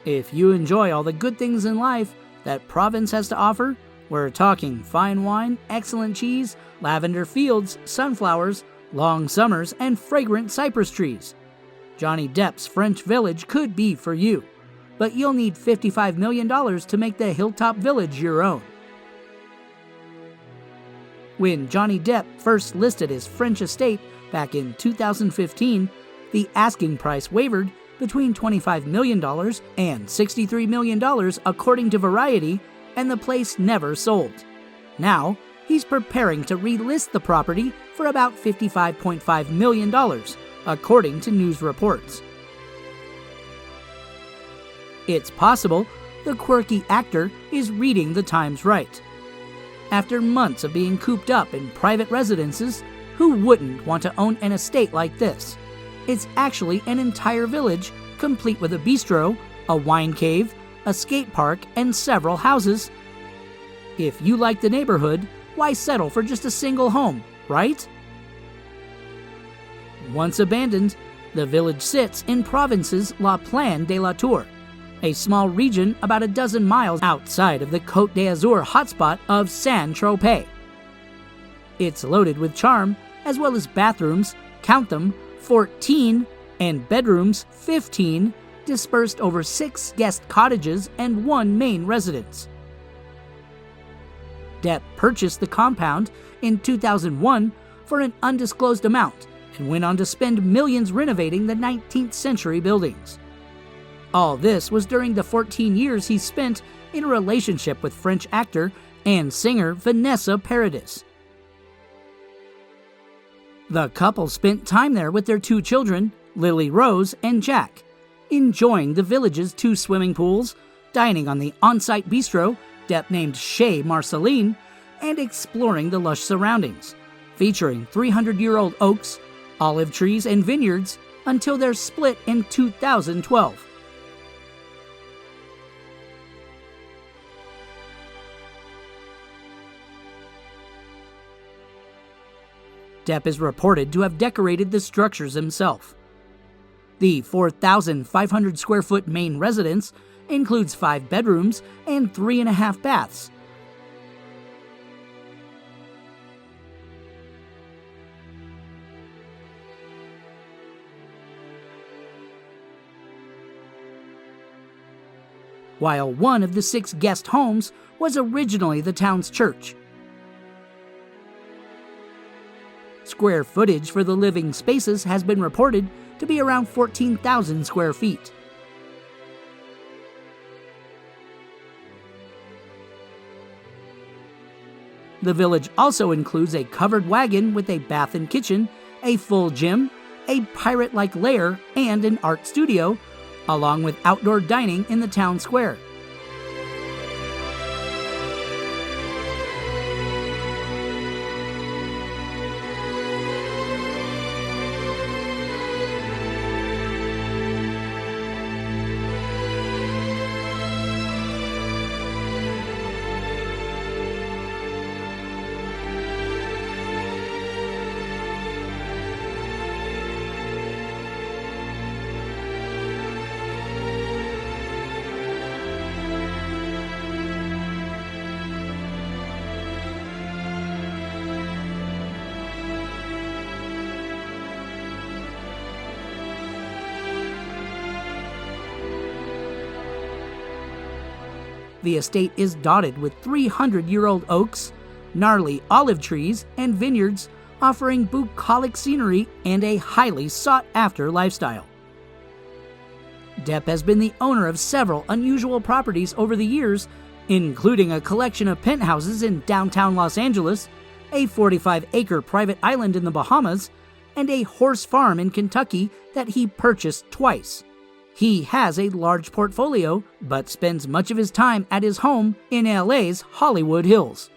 If you enjoy all the good things in life that Provence has to offer, we're talking fine wine, excellent cheese, lavender fields, sunflowers, long summers, and fragrant cypress trees. Johnny Depp's French Village could be for you, but you'll need $55 million to make the Hilltop Village your own. When Johnny Depp first listed his French estate back in 2015, the asking price wavered between $25 million and $63 million according to Variety, and the place never sold. Now, he's preparing to relist the property for about $55.5 million, according to news reports. It's possible the quirky actor is reading the times right. After months of being cooped up in private residences, who wouldn't want to own an estate like this? It's actually an entire village, complete with a bistro, a wine cave, a skate park, and several houses. If you like the neighborhood, why settle for just a single home, right? Once abandoned, the village sits in Provence's La Plaine de la Tour, a small region about a dozen miles outside of the Côte d'Azur hotspot of Saint-Tropez. It's loaded with charm, as well as bathrooms, count them, 14, and bedrooms, 15, dispersed over 6 guest cottages and 1 main residence. Depp purchased the compound in 2001 for an undisclosed amount and went on to spend millions renovating the 19th century buildings. All this was during the 14 years he spent in a relationship with French actor and singer Vanessa Paradis. The couple spent time there with their 2 children, Lily Rose and Jack, enjoying the village's 2 swimming pools, dining on the on-site bistro Depp named Chez Marceline, and exploring the lush surroundings, featuring 300-year-old oaks, olive trees, and vineyards until they're split in 2012. Depp is reported to have decorated the structures himself. The 4,500 square foot main residence includes 5 bedrooms and 3.5 baths. While one of the 6 guest homes was originally the town's church. Square footage for the living spaces has been reported to be around 14,000 square feet. The village also includes a covered wagon with a bath and kitchen, a full gym, a pirate-like lair, and an art studio, along with outdoor dining in the town square. The estate is dotted with 300-year-old oaks, gnarly olive trees, and vineyards, offering bucolic scenery and a highly sought-after lifestyle. Depp has been the owner of several unusual properties over the years, including a collection of penthouses in downtown Los Angeles, a 45-acre private island in the Bahamas, and a horse farm in Kentucky that he purchased twice. He has a large portfolio, but spends much of his time at his home in LA's Hollywood Hills.